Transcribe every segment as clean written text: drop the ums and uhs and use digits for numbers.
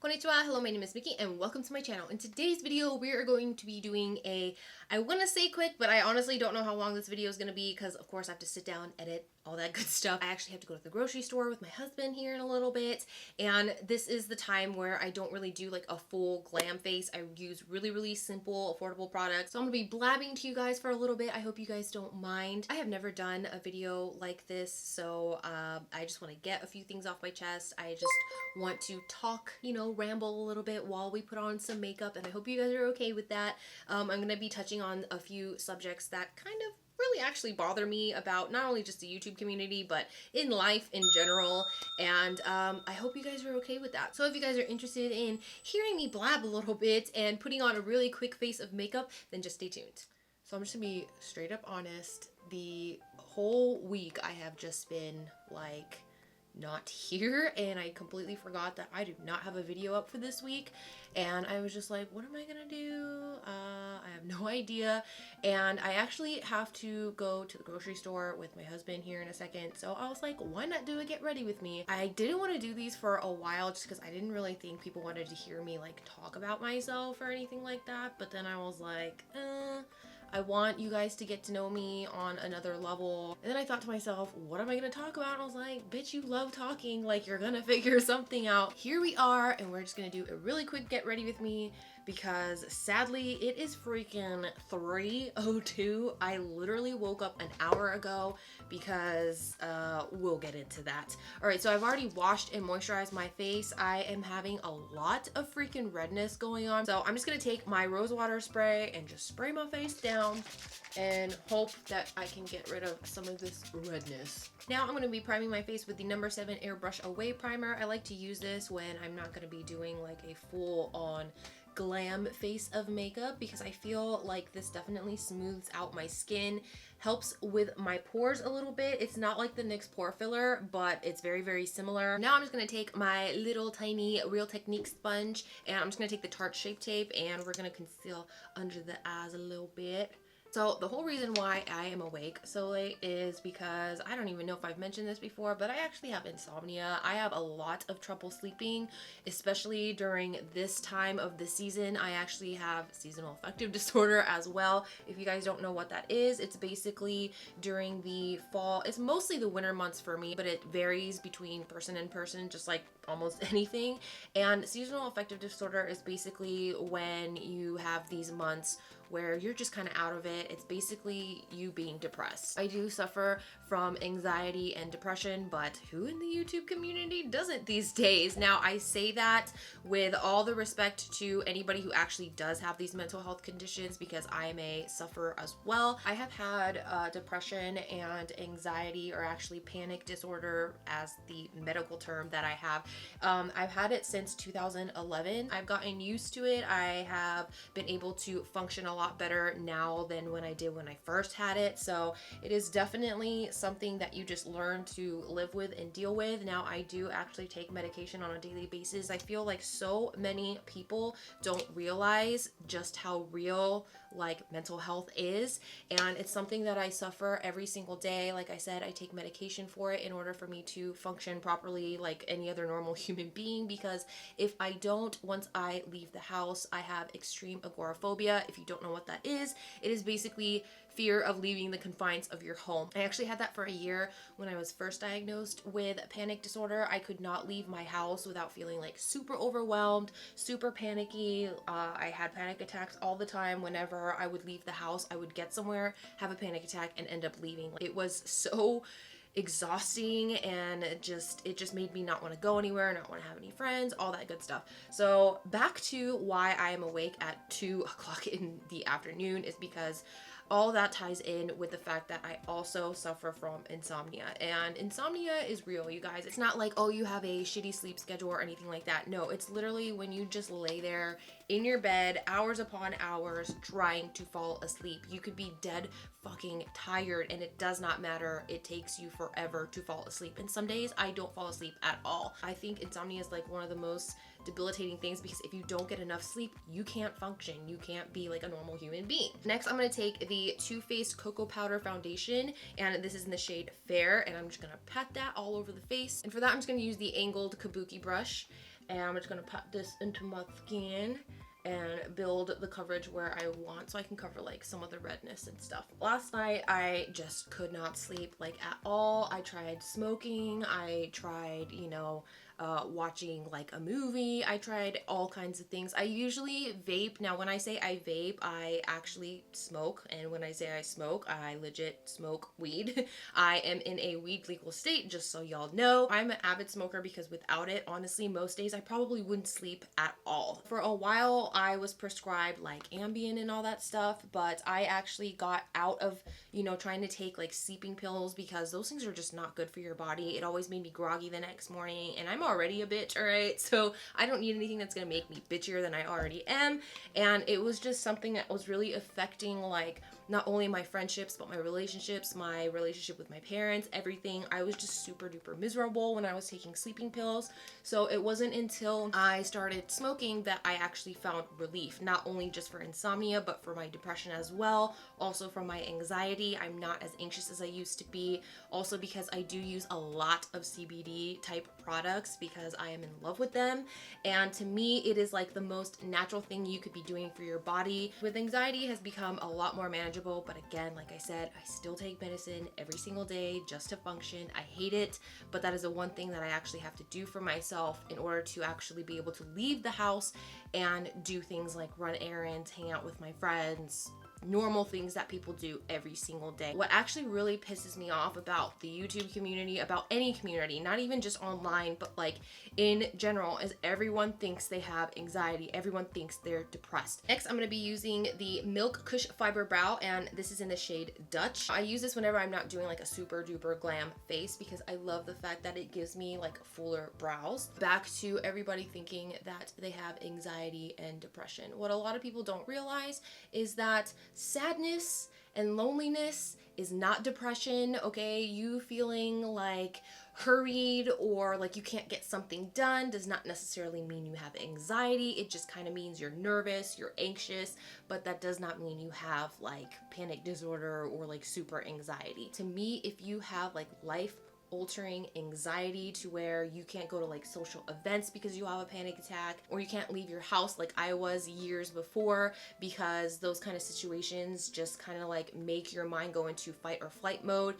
Konnichiwa, hello, my name is Miki and welcome to my channel. In today's video, we are going to be doing I want to say quick, but I honestly don't know how long this video is going to be because of course I have to sit down, edit, all that good stuff. I actually have to go to the grocery store with my husband here in a little bit, and this is the time where I don't really do like a full glam face. I use really simple, affordable products. So I'm going to be blabbing to you guys for a little bit. I hope you guys don't mind. I have never done a video like this, so I just want to get a few things off my chest. I just want to talk, ramble a little bit while we put on some makeup, and I hope you guys are okay with that. I'm going to be touching on a few subjects that kind of really actually bother me about not only just the YouTube community, but in life in general. And I hope you guys are okay with that. So if you guys are interested in hearing me blab a little bit and putting on a really quick face of makeup, then just stay tuned. So I'm just gonna be straight up honest. The whole week I have just been like not here, and I completely forgot that I do not have a video up for this week, and I was just like, what am I gonna do? I have no idea, and I actually have to go to the grocery store with my husband here in a second, so I was like, why not do a get ready with me? I didn't want to do these for a while just because I didn't really think people wanted to hear me like talk about myself or anything like that, but then I was like, I want you guys to get to know me on another level. And then I thought to myself, what am I gonna talk about? And I was like, bitch, you love talking, like you're gonna figure something out. Here we are, and we're just gonna do a really quick get ready with me because sadly it is freaking 3:02. I literally woke up an hour ago because we'll get into that. All right, so I've already washed and moisturized my face. I am having a lot of freaking redness going on. So I'm just gonna take my rose water spray and just spray my face down and hope that I can get rid of some of this redness. Now I'm going to be priming my face with the number 7 Airbrush Away Primer. I like to use this when I'm not going to be doing like a full-on glam face of makeup because I feel like this definitely smooths out my skin, helps with my pores a little bit. It's not like the NYX pore filler, but it's very similar. Now I'm just going to take my little tiny Real Technique sponge, and I'm just going to take the Tarte Shape Tape, and we're going to conceal under the eyes a little bit. So the whole reason why I am awake so late is because I don't even know if I've mentioned this before, but I actually have insomnia. I have a lot of trouble sleeping, especially during this time of the season. I actually have seasonal affective disorder as well. If you guys don't know what that is, it's basically during the fall. It's mostly the winter months for me, but it varies between person and person, just like almost anything. And seasonal affective disorder is basically when you have these months where you're just kind of out of it. It's basically you being depressed. I do suffer from anxiety and depression, but who in the YouTube community doesn't these days? Now, I say that with all the respect to anybody who actually does have these mental health conditions because I may suffer as well. I have had depression and anxiety, or actually panic disorder as the medical term that I have. I've had it since 2011. I've gotten used to it. I have been able to function a lot better now than when I did when I first had it. So it is definitely something that you just learn to live with and deal with. Now, I do actually take medication on a daily basis. I feel like so many people don't realize just how real like mental health is, and it's something that I suffer every single day. Like I said, I take medication for it in order for me to function properly like any other normal human being, because if I don't, once I leave the house, I have extreme agoraphobia. If you don't know what that is, it is basically fear of leaving the confines of your home. I actually had that for a year when I was first diagnosed with panic disorder. I could not leave my house without feeling like super overwhelmed, super panicky. I had panic attacks all the time. Whenever I would leave the house, I would get somewhere, have a panic attack, and end up leaving. It was so exhausting, and it just made me not want to go anywhere, not want to have any friends, all that good stuff. So back to why I am awake at 2 o'clock in the afternoon is because all that ties in with the fact that I also suffer from insomnia, and insomnia is real, you guys. It's not like, oh, you have a shitty sleep schedule or anything like that. No, it's literally when you just lay there in your bed hours upon hours trying to fall asleep. You could be dead fucking tired and it does not matter. It takes you forever to fall asleep, and some days I don't fall asleep at all. I think insomnia is like one of the most debilitating things because if you don't get enough sleep, you can't function. You can't be like a normal human being. Next, I'm going to take the Too Faced Cocoa Powder Foundation, and this is in the shade Fair, and I'm just going to pat that all over the face. And for that, I'm just going to use the angled kabuki brush. and I'm just gonna pat this into my skin and build the coverage where I want so I can cover like some of the redness and stuff. Last night I just could not sleep like at all. I tried smoking, I tried, watching like a movie. I tried all kinds of things. I usually vape. Now when I say I vape, I actually smoke, and when I say I smoke, I legit smoke weed. I am in a weed legal state, just so y'all know. I'm an avid smoker because without it, honestly, most days I probably wouldn't sleep at all. For a while I was prescribed like Ambien and all that stuff, but I actually got out of, trying to take like sleeping pills because those things are just not good for your body. It always made me groggy the next morning, and I'm already a bitch, all right? So I don't need anything that's gonna make me bitchier than I already am. And it was just something that was really affecting like not only my friendships, but my relationships, my relationship with my parents, everything. I was just super duper miserable when I was taking sleeping pills. So it wasn't until I started smoking that I actually found relief, not only just for insomnia, but for my depression as well. Also for my anxiety. I'm not as anxious as I used to be. Also because I do use a lot of CBD type products because I am in love with them. And to me, it is like the most natural thing you could be doing for your body. With anxiety, it has become a lot more manageable. But again, like I said, I still take medicine every single day just to function. I hate it, but that is the one thing that I actually have to do for myself in order to actually be able to leave the house and do things like run errands, hang out with my friends, normal things that people do every single day. What actually really pisses me off about the YouTube community, about any community, not even just online, but like in general, is everyone thinks they have anxiety. Everyone thinks they're depressed. Next, I'm going to be using the Milk Kush Fiber Brow, and this is in the shade Dutch. I use this whenever I'm not doing like a super duper glam face because I love the fact that it gives me like fuller brows. Back to everybody thinking that they have anxiety and depression. What a lot of people don't realize is that sadness and loneliness is not depression, okay? You feeling like hurried or like you can't get something done does not necessarily mean you have anxiety. It just kind of means you're nervous, you're anxious, but that does not mean you have like panic disorder or like super anxiety. To me, if you have like life altering anxiety to where you can't go to like social events because you have a panic attack, or you can't leave your house like I was years before because those kind of situations just kind of like make your mind go into fight or flight mode.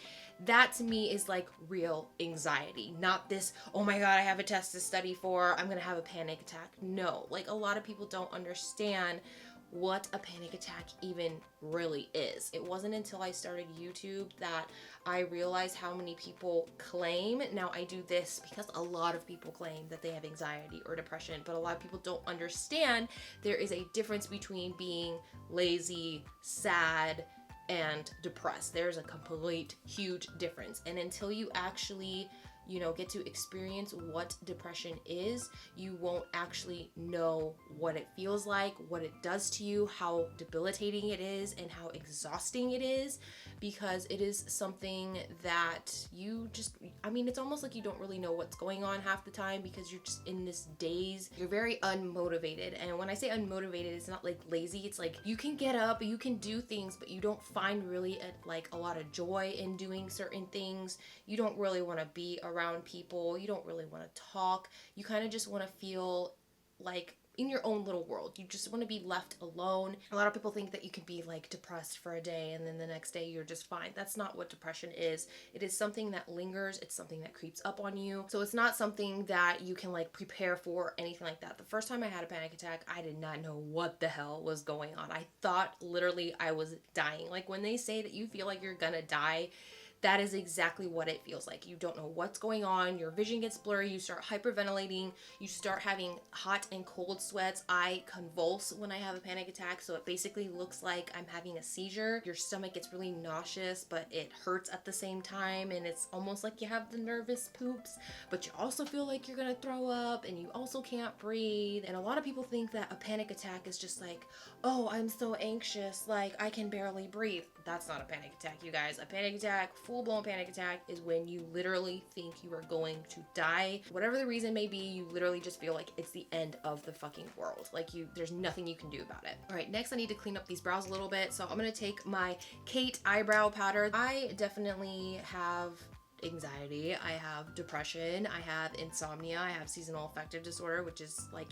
That to me is like real anxiety, not this, oh my God, I have a test to study for, I'm gonna have a panic attack. No, like a lot of people don't understand what a panic attack even really is. It wasn't until I started YouTube that I realized how many people claim. Now I do this because a lot of people claim that they have anxiety or depression, but a lot of people don't understand there is a difference between being lazy, sad, and depressed. There's a complete huge difference. And until you actually get to experience what depression is, you won't actually know what it feels like, what it does to you, how debilitating it is, and how exhausting it is, because it is something that it's almost like you don't really know what's going on half the time because you're just in this daze. You're very unmotivated. And when I say unmotivated, it's not like lazy. It's like you can get up, you can do things, but you don't find really a lot of joy in doing certain things. You don't really want to be around people. You don't really want to talk. You kind of just want to feel like in your own little world. You just want to be left alone. A lot of people think that you can be like depressed for a day and then the next day you're just fine. That's not what depression is. It is something that lingers. It's something that creeps up on you. So it's not something that you can like prepare for or anything like that. The first time I had a panic attack, I did not know what the hell was going on. I thought literally I was dying. Like when they say that you feel like you're gonna die, that is exactly what it feels like. You don't know what's going on. Your vision gets blurry. You start hyperventilating. You start having hot and cold sweats. I convulse when I have a panic attack, so it basically looks like I'm having a seizure. Your stomach gets really nauseous, but it hurts at the same time, and it's almost like you have the nervous poops, but you also feel like you're gonna throw up, and you also can't breathe. And a lot of people think that a panic attack is just like, oh, I'm so anxious, like I can barely breathe. That's not a panic attack, you guys. A panic attack, full-blown panic attack, is when you literally think you are going to die. Whatever the reason may be, you literally just feel like it's the end of the fucking world. Like there's nothing you can do about it. All right, next I need to clean up these brows a little bit. So I'm gonna take my Kate eyebrow powder. I definitely have anxiety, I have depression, I have insomnia, I have seasonal affective disorder, which is like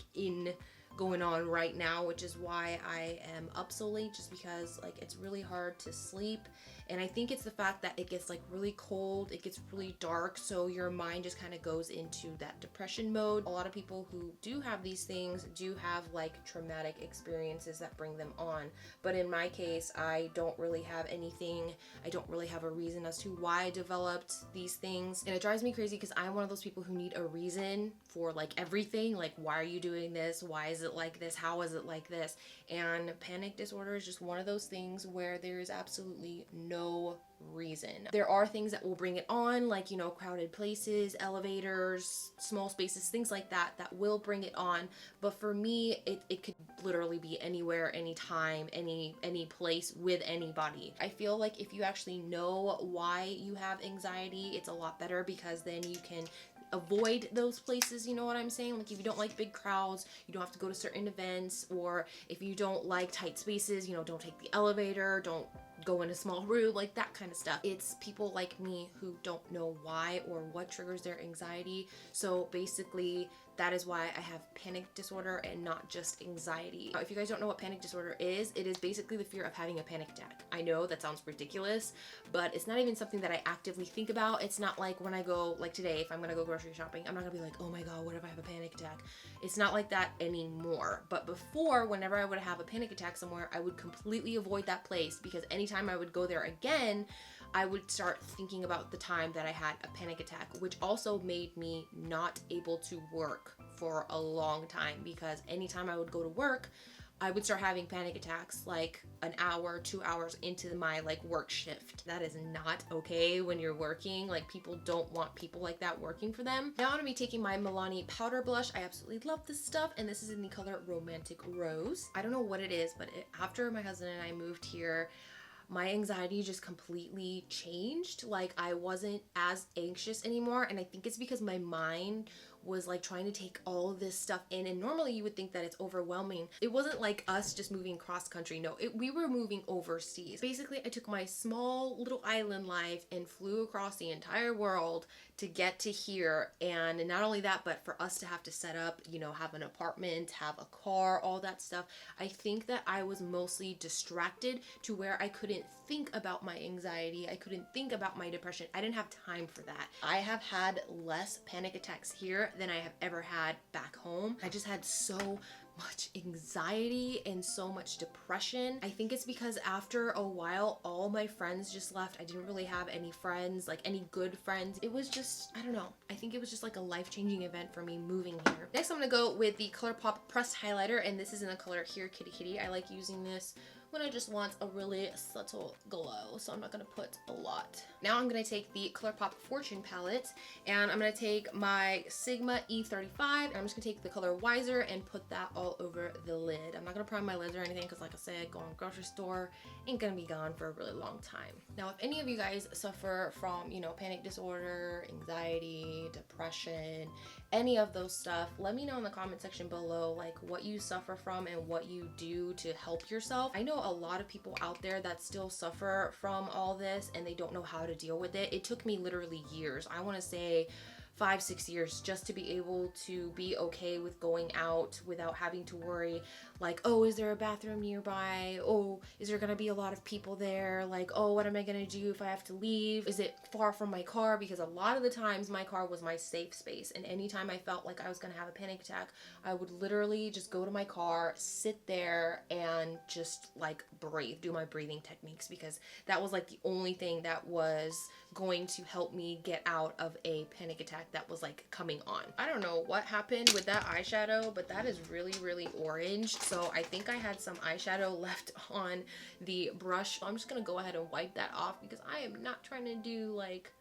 going on right now, which is why I am up so late, just because like it's really hard to sleep. And I think it's the fact that it gets like really cold, it gets really dark, so your mind just kind of goes into that depression mode. A lot of people who do have these things do have like traumatic experiences that bring them on, but in my case, I don't really have anything. I don't really have a reason as to why I developed these things, and it drives me crazy because I'm one of those people who need a reason for like everything. Like, why are you doing this? Why is it like this? How is it like this? And panic disorder is just one of those things where there is absolutely no reason. There are things that will bring it on, like, you know, crowded places, elevators, small spaces, things like that will bring it on. But for me, it could literally be anywhere, anytime, any place with anybody. I feel like if you actually know why you have anxiety, it's a lot better, because then you can avoid those places, you know what I'm saying? Like, if you don't like big crowds, you don't have to go to certain events, or if you don't like tight spaces, you know, don't take the elevator, don't go in a small room, like that kind of stuff. It's people like me who don't know why or what triggers their anxiety. So basically, that is why I have panic disorder and not just anxiety. Now, if you guys don't know what panic disorder is, it is basically the fear of having a panic attack. I know that sounds ridiculous, but it's not even something that I actively think about. It's not like when I go, like today, if I'm gonna go grocery shopping, I'm not gonna be like, oh my God, what if I have a panic attack? It's not like that anymore. But before, whenever I would have a panic attack somewhere, I would completely avoid that place, because anytime I would go there again, I would start thinking about the time that I had a panic attack, which also made me not able to work for a long time, because anytime I would go to work, I would start having panic attacks like an hour, 2 hours into my like work shift. That is not okay when you're working. Like, people don't want people like that working for them. Now I'm gonna be taking my Milani powder blush. I absolutely love this stuff, and this is in the color Romantic Rose. I don't know what it is, but after my husband and I moved here, my anxiety just completely changed. Like, I wasn't as anxious anymore, and I think it's because my mind was like trying to take all of this stuff in, and normally you would think that it's overwhelming. It wasn't like us just moving cross country. No, we were moving overseas. Basically, I took my small little island life and flew across the entire world to get to here. And not only that, but for us to have to set up, you know, have an apartment, have a car, all that stuff. I think that I was mostly distracted to where I couldn't think about my anxiety. I couldn't think about my depression. I didn't have time for that. I have had less panic attacks here than I have ever had back home. I just had so much anxiety and so much depression. I think it's because after a while, all my friends just left. I didn't really have any friends, like any good friends. It was just, I don't know. I think it was just like a life-changing event for me moving here. Next, I'm gonna go with the ColourPop pressed highlighter, and this is in the color Here Kitty Kitty. I like using this when I just want a really subtle glow, so I'm not gonna put a lot. Now I'm gonna take the ColourPop Fortune palette, and I'm gonna take my Sigma E35, and I'm just gonna take the color Wiser and put that all over the lid. I'm not gonna prime my lids or anything, because like I said, going to the grocery store ain't gonna be gone for a really long time. Now, if any of you guys suffer from, you know, panic disorder, anxiety, depression, any of those stuff, let me know in the comment section below, like what you suffer from and what you do to help yourself. I know a lot of people out there that still suffer from all this and they don't know how to deal with it. It took me literally years. I want to say 5-6 years just to be able to be okay with going out without having to worry, like, oh, is there a bathroom nearby? Oh, is there gonna be a lot of people there? Like, oh, what am I gonna do if I have to leave? Is it far from my car? Because a lot of the times my car was my safe space, and anytime I felt like I was gonna have a panic attack, I would literally just go to my car, sit there, and just like breathe, do my breathing techniques, because that was like the only thing that was going to help me get out of a panic attack that was like coming on. I don't know what happened with that eyeshadow, but that is really, really orange. So I think I had some eyeshadow left on the brush. I'm just gonna go ahead and wipe that off, because I am not trying to do like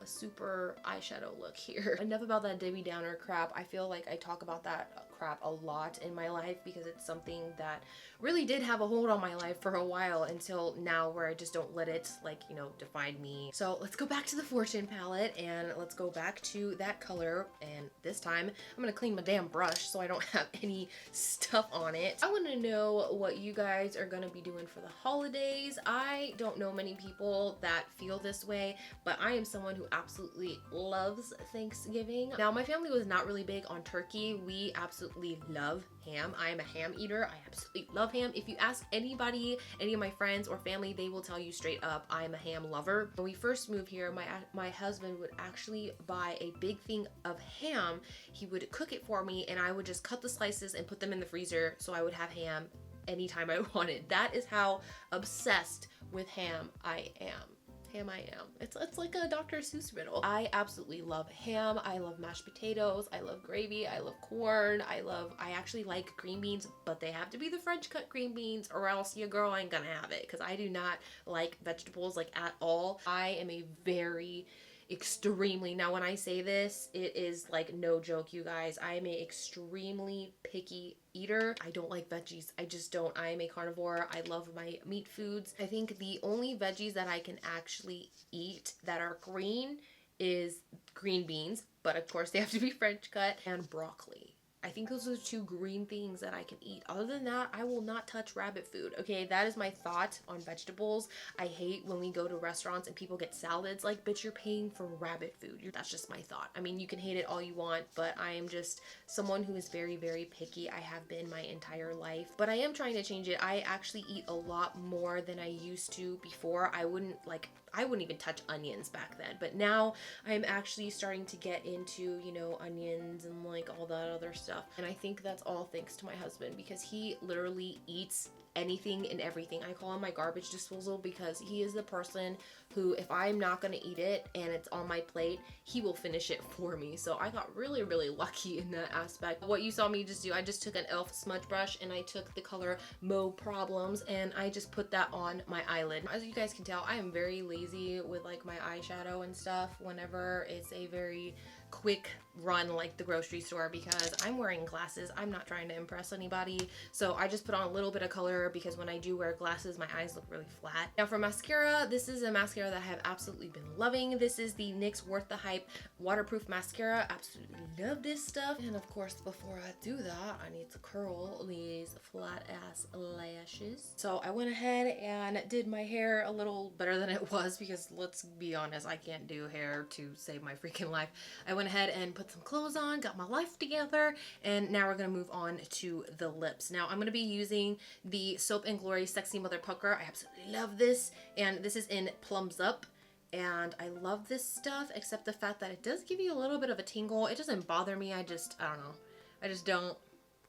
a super eyeshadow look here. Enough about that Debbie Downer crap. I feel like I talk about that crap a lot in my life because it's something that really did have a hold on my life for a while until now, where I just don't let it, like, you know, define me. So let's go back to the Fortune palette and let's go back to that color, and this time I'm gonna clean my damn brush so I don't have any stuff on it. I want to know what you guys are gonna be doing for the holidays. I don't know many people that feel this way, but I am someone who absolutely loves Thanksgiving. Now, my family was not really big on turkey. We absolutely love ham. I am a ham eater. I absolutely love ham. If you ask anybody, any of my friends or family, they will tell you straight up, I am a ham lover. When we first moved here, my husband would actually buy a big thing of ham. He would cook it for me, and I would just cut the slices and put them in the freezer so I would have ham anytime I wanted. That is how obsessed with ham I am. Ham I am. It's like a Dr. Seuss riddle. I absolutely love ham. I love mashed potatoes. I love gravy. I love corn. I actually like green beans, but they have to be the French cut green beans or else your girl ain't gonna have it, because I do not like vegetables like at all. I am a very extremely, now when I say this, it is like no joke, you guys, I am a extremely picky eater. I don't like veggies. I just don't. I am a carnivore. I love my meat foods. I think the only veggies that I can actually eat that are green is green beans, but of course they have to be French cut, and broccoli. I think those are the two green things that I can eat. Other than that, I will not touch rabbit food. Okay, that is my thought on vegetables. I hate when we go to restaurants and people get salads. Like, bitch, you're paying for rabbit food. That's just my thought. I mean, you can hate it all you want, but I am just someone who is very, very picky. I have been my entire life, but I am trying to change it. I actually eat a lot more than I used to before. I wouldn't even touch onions back then, but now I'm actually starting to get into, you know, onions and like all that other stuff. And I think that's all thanks to my husband, because he literally eats anything and everything. I call him my garbage disposal, because he is the person who, if I'm not gonna eat it and it's on my plate, he will finish it for me. So I got really, really lucky in that aspect. What you saw me just do, I just took an e.l.f. smudge brush and I took the color Mo Problems and I just put that on my eyelid. As you guys can tell, I am very lazy with like my eyeshadow and stuff whenever it's a very quick run like the grocery store, because I'm wearing glasses. I'm not trying to impress anybody, so I just put on a little bit of color, because when I do wear glasses, my eyes look really flat. Now for mascara, this is a mascara that I have absolutely been loving. This is the NYX Worth the Hype waterproof mascara. Absolutely love this stuff. And of course, before I do that, I need to curl these flat ass lashes. So I went ahead and did my hair a little better than it was, because let's be honest, I can't do hair to save my freaking life. I went ahead and put some clothes on, got my life together, and now we're gonna move on to the lips. Now I'm gonna be using the Soap and Glory Sexy Mother Pucker. I absolutely love this, and this is in Plums Up. And I love this stuff, except the fact that it does give you a little bit of a tingle. It doesn't bother me. I don't know. I just don't.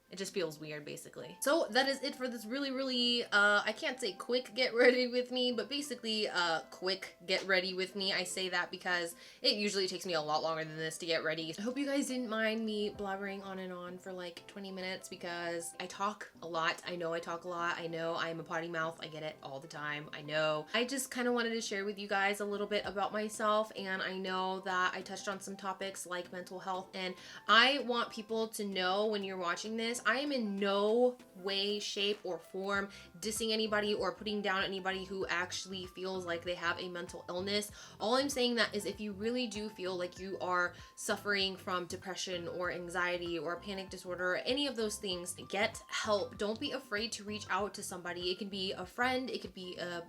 It just feels weird, basically. So that is it for this really, I can't say quick get ready with me, but basically quick get ready with me. I say that because it usually takes me a lot longer than this to get ready. I hope you guys didn't mind me blabbering on and on for like 20 minutes, because I talk a lot. I know I talk a lot. I know I am a potty mouth. I get it all the time. I know. I just kind of wanted to share with you guys a little bit about myself, and I know that I touched on some topics like mental health, and I want people to know, when you're watching this, I am in no way, shape, or form dissing anybody or putting down anybody who actually feels like they have a mental illness. All I'm saying that is, if you really do feel like you are suffering from depression or anxiety or panic disorder or any of those things, get help. Don't be afraid to reach out to somebody. It can be a friend, it could be a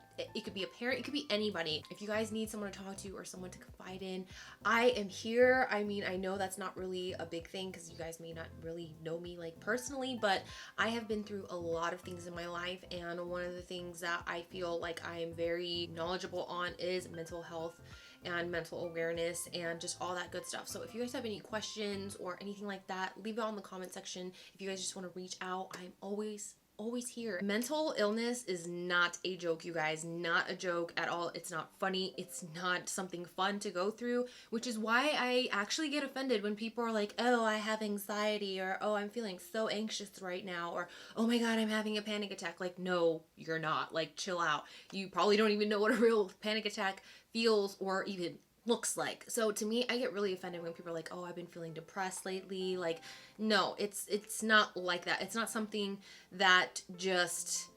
parent, it could be anybody. If you guys need someone to talk to or someone to confide in, I am here. I mean, I know that's not really a big thing because you guys may not really know me like personally, but I have been through a lot of things in my life, and one of the things that I feel like I am very knowledgeable on is mental health and mental awareness and just all that good stuff. So if you guys have any questions or anything like that, leave it on the comment section. If you guys just want to reach out, I'm always here. Mental illness is not a joke, you guys. Not a joke at all. It's not funny. It's not something fun to go through, which is why I actually get offended when people are like, oh, I have anxiety, or oh, I'm feeling so anxious right now, or oh my god, I'm having a panic attack. Like, no, you're not. Like, chill out. You probably don't even know what a real panic attack feels or even looks like. So to me, I get really offended when people are like, oh, I've been feeling depressed lately. Like, no, it's not like that. It's not something that just,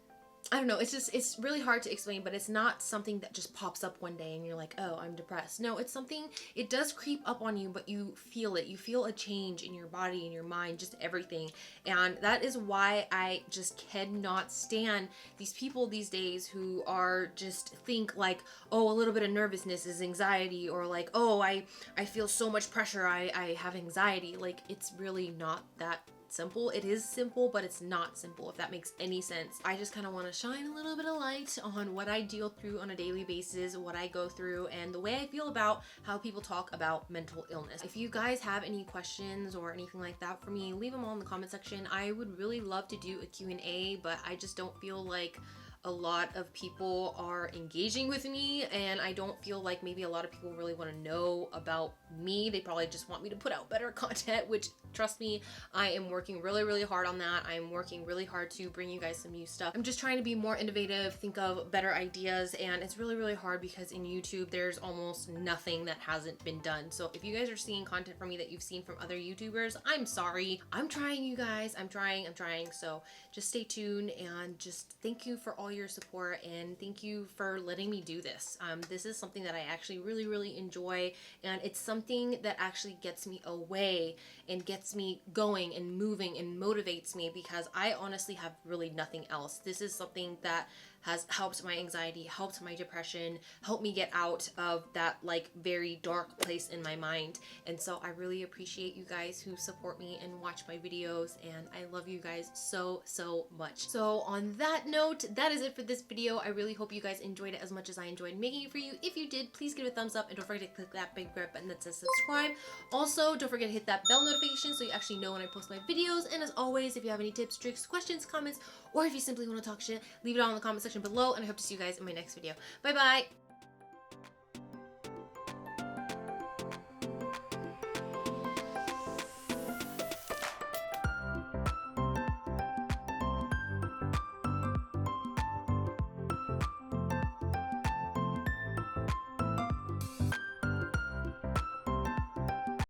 I don't know, it's really hard to explain, but it's not something that just pops up one day and you're like, oh, I'm depressed. No, it's something, it does creep up on you, but you feel it. You feel a change in your body, in your mind, just everything. And that is why I just cannot stand these people these days who are just think like, oh, a little bit of nervousness is anxiety, or like, oh, I feel so much pressure, I have anxiety. Like, it's really not that simple. It is simple, but it's not simple, if that makes any sense. I just kind of want to shine a little bit of light on what I deal through on a daily basis, what I go through, and the way I feel about how people talk about mental illness. If you guys have any questions or anything like that for me, leave them all in the comment section. I would really love to do a Q&A, but I just don't feel like a lot of people are engaging with me, and I don't feel like maybe a lot of people really want to know about me. They probably just want me to put out better content, which, trust me, I am working really, really hard on that. I'm working really hard to bring you guys some new stuff. I'm just trying to be more innovative, think of better ideas, and it's really, really hard because in YouTube there's almost nothing that hasn't been done. So if you guys are seeing content from me that you've seen from other YouTubers, I'm sorry. I'm trying, you guys. I'm trying. So just stay tuned, and just thank you for all your support, and thank you for letting me do this. This is something that I actually really, really enjoy, and it's something that actually gets me away and gets me going and moving and motivates me, because I honestly have really nothing else. This is something that has helped my anxiety, helped my depression, helped me get out of that like very dark place in my mind. And so I really appreciate you guys who support me and watch my videos, and I love you guys so, so much. So on that note, that is it for this video. I really hope you guys enjoyed it as much as I enjoyed making it for you. If you did, please give it a thumbs up, and don't forget to click that big red button that says subscribe. Also, don't forget to hit that bell notification so you actually know when I post my videos. And as always, if you have any tips, tricks, questions, comments, or if you simply want to talk shit, leave it all in the comment section below, and I hope to see you guys in my next video. Bye bye!